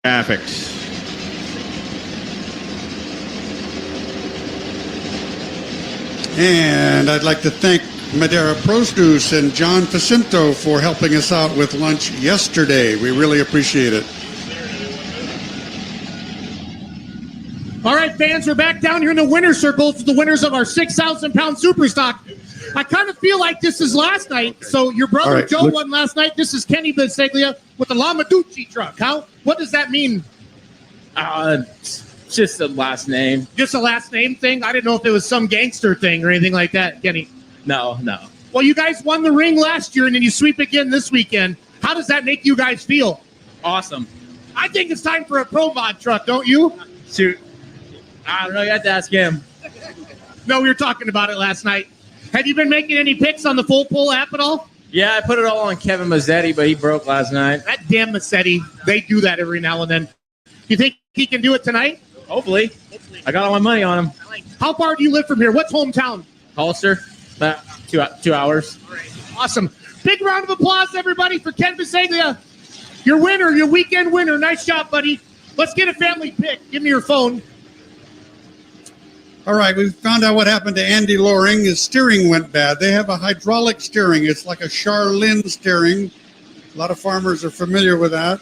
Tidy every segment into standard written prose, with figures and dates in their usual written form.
Graphics. And I'd like to thank Madera Produce and John Jacinto for helping us out with lunch yesterday. We really appreciate it. All right, fans, we're back down here in the winner's circles with the winners of our 6,000-pound super stock. I kind of feel like this is last night. So your brother right, Joe won last night. This is Kenny Biseglia with the Lamaducci truck. What does that mean? Just a last name. Just a last name thing? I didn't know if it was some gangster thing or anything like that, Kenny. No. Well, you guys won the ring last year, and then you sweep again this weekend. How does that make you guys feel? Awesome. I think it's time for a Pro Mod truck, don't you? Shoot. I don't know. You have to ask him. No, we were talking about it last night. Have you been making any picks on the Full Pull app at all? Yeah, I put it all on Kevin Mazzetti, but he broke last night. That damn Massetti. They do that every now and then. You think he can do it tonight? Hopefully. I got all my money on him. How far do you live from here? What's hometown? Hollister. About 2 hours. All right. Awesome. Big round of applause, everybody, for Ken Biseglia. Your winner, your weekend winner. Nice job, buddy. Let's get a family pick. Give me your phone. All right, we found out what happened to Andy Loring. His steering went bad. They have a hydraulic steering. It's like a Charlene steering. A lot of farmers are familiar with that.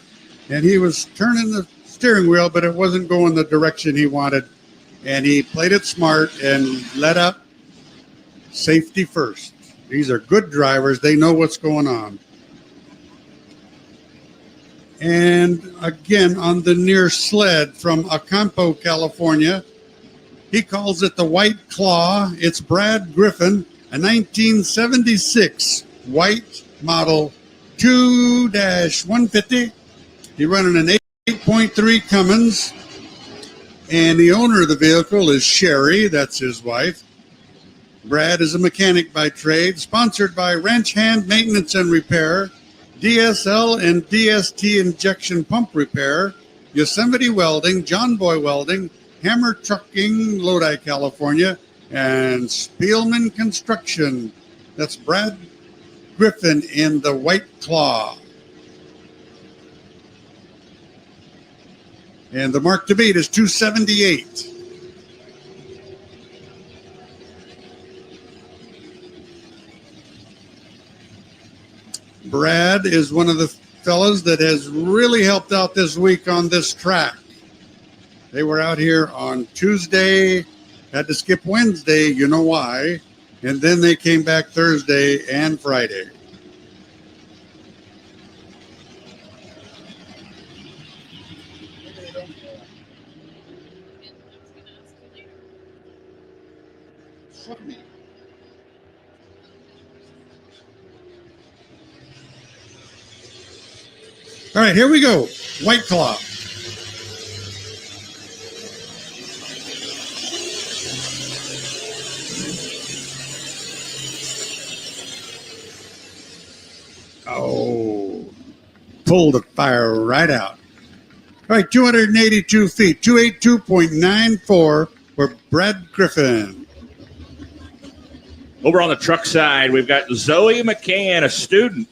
And he was turning the steering wheel, but it wasn't going the direction he wanted. And he played it smart and let up. Safety first. These are good drivers. They know what's going on. And again, on the near sled from Acampo, California, he calls it the White Claw. It's Brad Griffin, a 1976 white model 2-150. He running an 8.3 Cummins. And the owner of the vehicle is Sherry. That's his wife. Brad is a mechanic by trade, sponsored by Wrench Hand Maintenance and Repair, DSL and DST Injection Pump Repair, Yosemite Welding, John Boy Welding, Hammer Trucking, Lodi, California, and Spielman Construction. That's Brad Griffin in the White Claw. And the mark to beat is 278. Brad is one of the fellas that has really helped out this week on this track. They were out here on Tuesday, had to skip Wednesday, you know why, and then they came back Thursday and Friday. All right, here we go. White Claw. Oh, pulled the fire right out. All right, 282 feet, 282.94 for Brad Griffin. Over on the truck side, we've got Zoe McCann, a student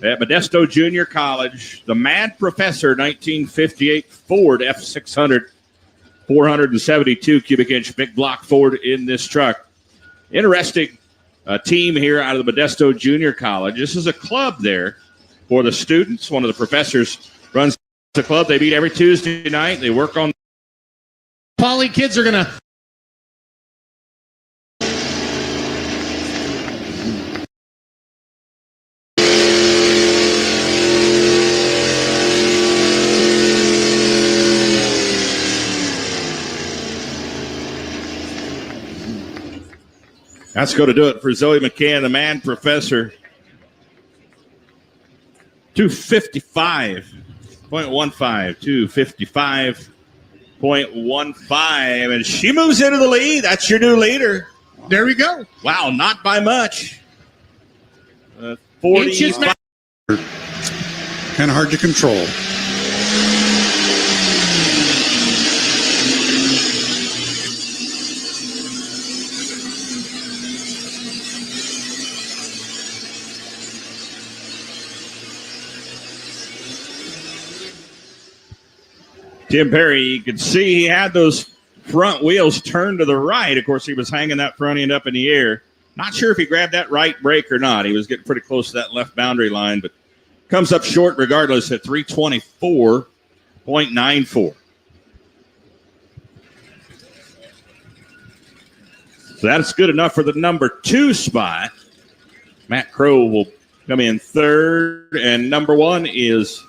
at Modesto Junior College, the Mad Professor 1958 Ford F600, 472 cubic inch big block Ford in this truck. Interesting team here out of the Modesto Junior College. This is a club there for the students. One of the professors runs the club. They meet every Tuesday night. They work on. Poly kids are going to. That's going to do it for Zoe McCann, the Man Professor. 255.15, 255.15, and she moves into the lead. That's your new leader. There we go. Wow, not by much. 45. Kind of hard to control. Tim Perry, you could see he had those front wheels turned to the right. Of course, he was hanging that front end up in the air. Not sure if he grabbed that right brake or not. He was getting pretty close to that left boundary line, but comes up short regardless at 324.94. So that's good enough for the number 2 spot. Matt Crow will come in third, and number 1 is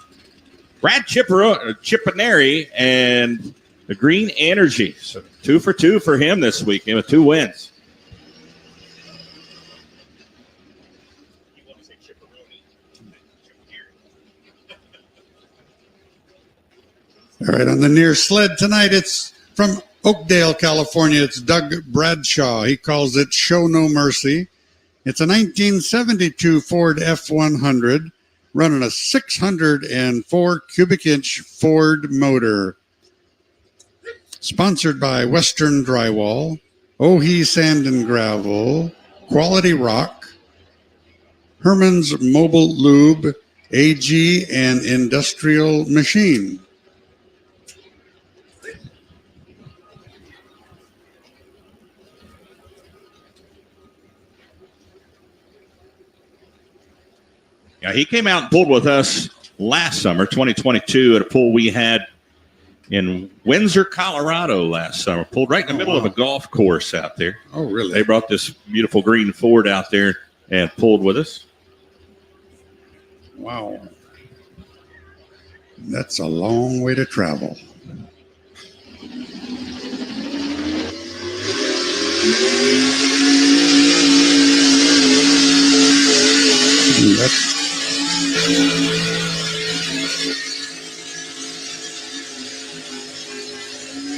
Brad Chipineri and the Green Energy. So 2 for 2 for him this weekend with 2 wins. All right, on the near sled tonight, it's from Oakdale, California. It's Doug Bradshaw. He calls it Show No Mercy. It's a 1972 Ford F100 running a 604 cubic inch Ford motor. Sponsored by Western Drywall, Ohi Sand and Gravel, Quality Rock, Herman's Mobile Lube, AG, and Industrial Machine. Yeah, he came out and pulled with us last summer, 2022, at a pool we had in Windsor, Colorado last summer. Pulled right in the middle of a golf course out there. Oh, really? They brought this beautiful green Ford out there and pulled with us. Wow. That's a long way to travel.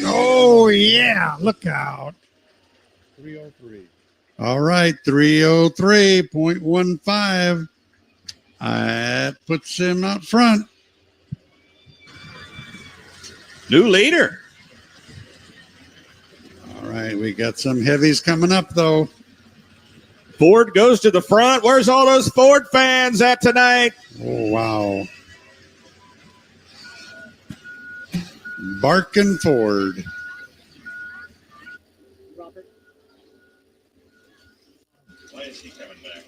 Oh, yeah. Look out. 303. All right. 303.15. That puts him out front. New leader. All right. We got some heavies coming up, though. Ford goes to the front. Where's all those Ford fans at tonight? Oh, wow. Barkin Ford. Robert. Why is he coming back?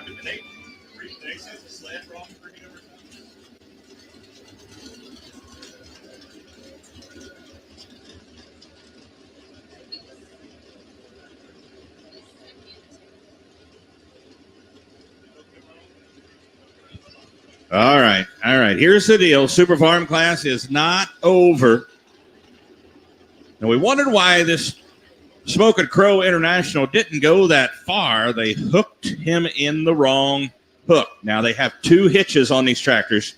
Did they say the sled wrong for him or something? All right. Here's the deal. Super Farm class is not over. And we wondered why this Smoking Crow International didn't go that far. They hooked him in the wrong hook. Now, they have 2 hitches on these tractors.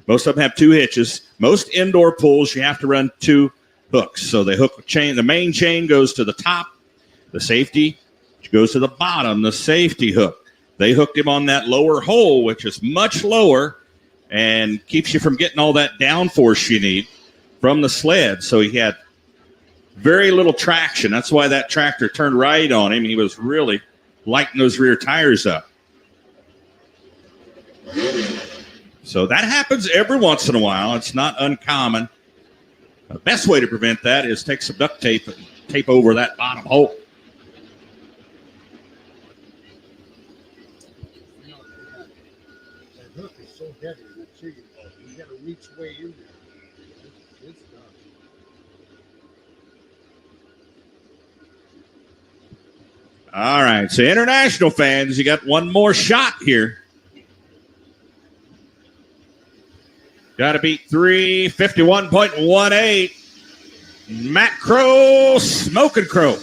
Most of them have 2 hitches. Most indoor pools, you have to run 2 hooks. So they hook the chain. The main chain goes to the top. The safety goes to the bottom, the safety hook. They hooked him on that lower hole, which is much lower and keeps you from getting all that downforce you need from the sled. So he had very little traction. That's why that tractor turned right on him. He was really lighting those rear tires up. So that happens every once in a while. It's not uncommon. The best way to prevent that is take some duct tape and tape over that bottom hole. That hook is so heavy in that chicken ball. You got to reach way in there. It's done. All right, so international fans, you got one more shot here. Got to beat 351.18. Matt Crow, Smoking Crow.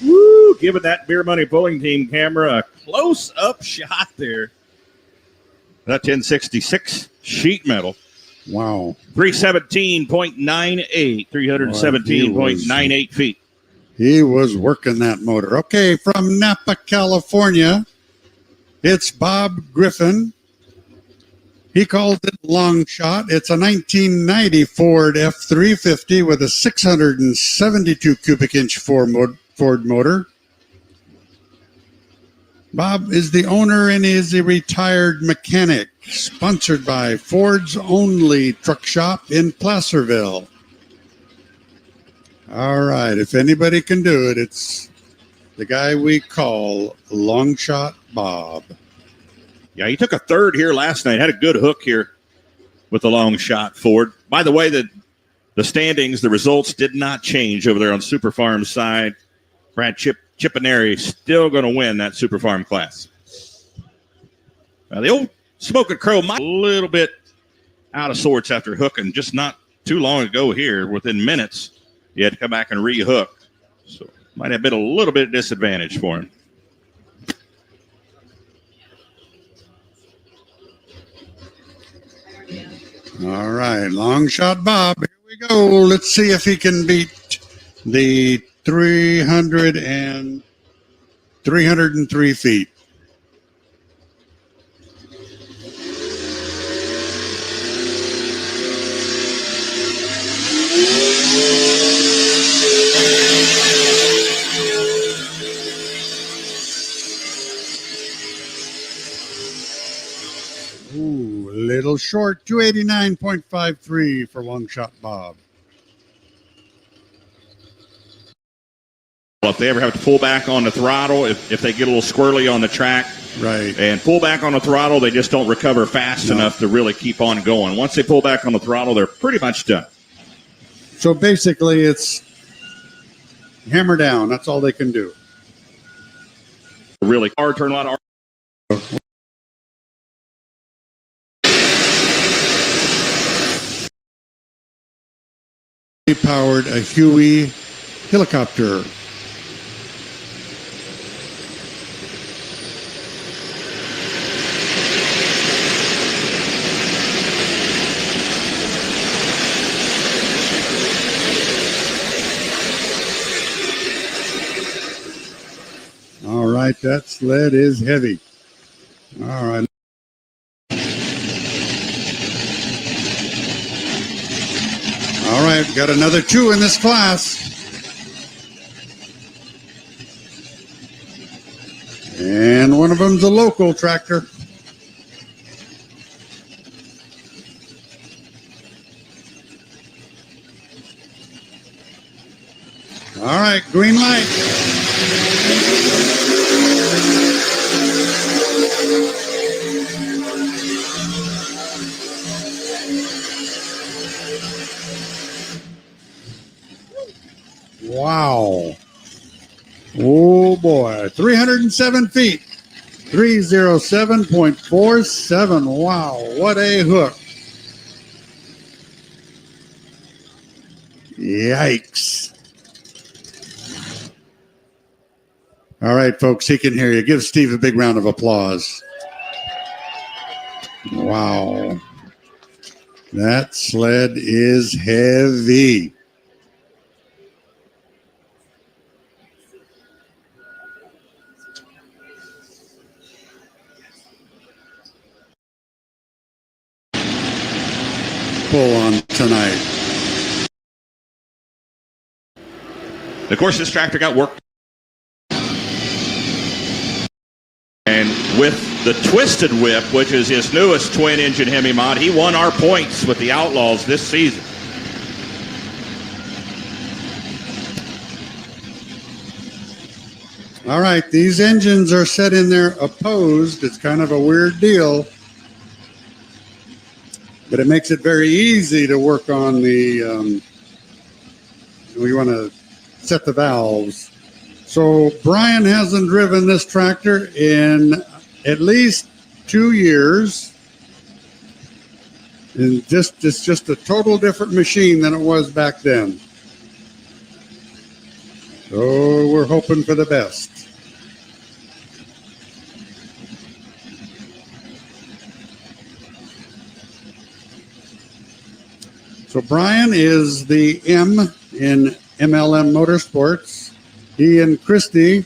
Woo! Giving that Beer Money Pulling Team camera a close-up shot there. That 1066 sheet metal. Wow. 317.98, 317.98 feet. He was working that motor. Okay, from Napa, California, It's Bob Griffin. He calls it Long Shot. It's a 1990 Ford F350 with a 672 cubic inch Ford motor. Bob is the owner and is a retired mechanic, sponsored by Ford's only truck shop in Placerville. All right, if anybody can do it, it's the guy we call Long Shot Bob. Yeah, he took a third here last night. Had a good hook here with the Long Shot Ford. By the way, the standings, the results did not change over there on Super Farm side. Brad Chipineri still going to win that Super Farm class. The old Smoking Crow might be a little bit out of sorts after hooking just not too long ago here. Within minutes, he had to come back and re-hook. So might have been a little bit of disadvantage for him. All right, Long Shot Bob. Here we go. Let's see if he can beat the 303 feet. Ooh, a little short, 289.53 for Long Shot Bob. Well, if they ever have to pull back on the throttle, if they get a little squirrely on the track, Right. and pull back on the throttle, they just don't recover fast enough to really keep on going. Once they pull back on the throttle, they're pretty much done. So basically, it's hammer down. That's all they can do. Really hard turn, a lot of He powered a Huey helicopter. All right, that sled is heavy. All right. All right, got another two in this class. And one of them's a local tractor. All right, green light. Wow. Oh boy. 307 feet. 307.47. Wow. What a hook. Yikes. All right, folks, he can hear you. Give Steve a big round of applause. Wow. That sled is heavy. Pull on tonight. Of course, this tractor got worked. And with the Twisted Whip, which is his newest twin-engine Hemi mod, he won our points with the Outlaws this season. All right, these engines are set in there opposed. It's kind of a weird deal. But it makes it very easy to work on the, we want to set the valves. So Brian hasn't driven this tractor in at least 2 years. And it's just a total different machine than it was back then. So we're hoping for the best. So Brian is the M in MLM Motorsports. He and Christy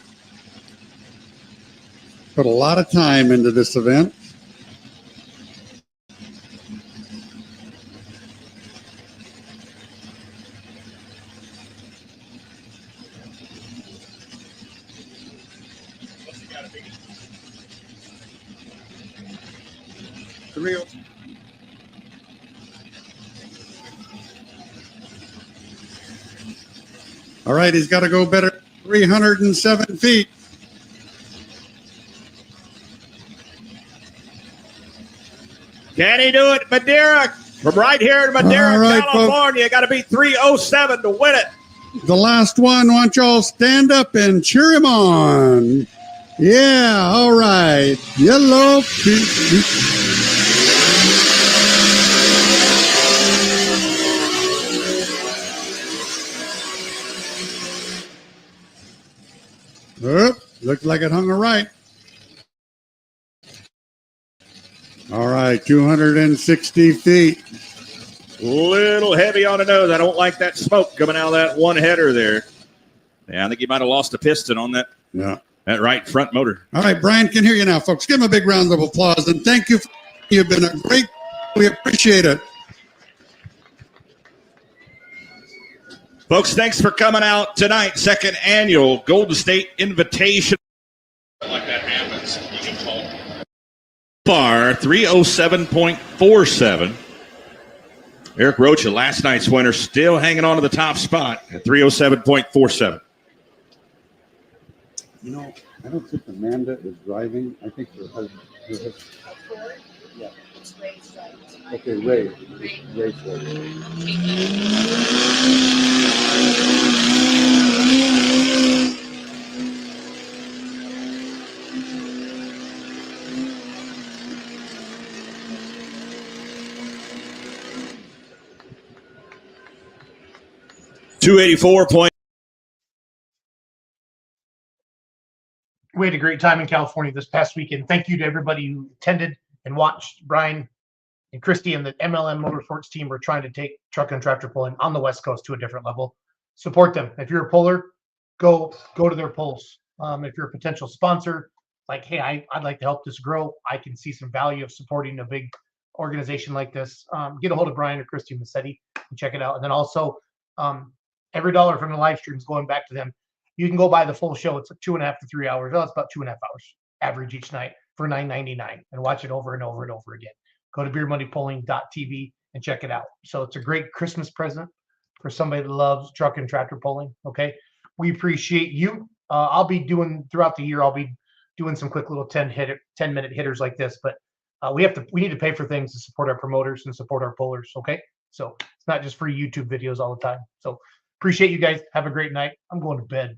put a lot of time into this event. All right, he's got to go better. 307 feet. Can he do it? Madeira from right here in Madeira, All right, California. Got to be 307 to win it. The last one. Want y'all stand up and cheer him on. Yeah, all right. Yellow. Looked like it hung all right. All right, 260 feet. Little heavy on the nose. I don't like that smoke coming out of that one header there. Yeah, I think he might have lost a piston on that, that right front motor. All right, Brian can hear you now, folks. Give him a big round of applause, and thank you. You've been a great. We appreciate it. Folks, thanks for coming out tonight. Second annual Golden State Invitation. Like that happens. You can call bar 307.47. Eric Rocha, last night's winner, still hanging on to the top spot at 307.47. You know, I don't think Amanda is driving. I think her husband. Yeah. Okay, Ray. Ray. .284. We had a great time in California this past weekend. Thank you to everybody who attended and watched. Brian and Christy and the MLM Motorsports team are trying to take truck and tractor pulling on the West Coast to a different level. Support them. If you're a puller, go to their pulls. If you're a potential sponsor, like, hey, I'd like to help this grow. I can see some value of supporting a big organization like this. Get a hold of Brian or Christy Massetti and check it out. And then also, every dollar from the live stream is going back to them. You can go buy the full show. It's like 2.5 to 3 hours. Oh, it's about 2.5 hours average each night for $9.99 and watch it over and over and over again. Go to beermoneypulling.tv and check it out. So it's a great Christmas present for somebody that loves truck and tractor pulling. Okay. We appreciate you. I'll be doing throughout the year. I'll be doing some quick little 10-minute hitters like this, but we need to pay for things to support our promoters and support our pullers. Okay. So it's not just free YouTube videos all the time. So appreciate you guys. Have a great night. I'm going to bed.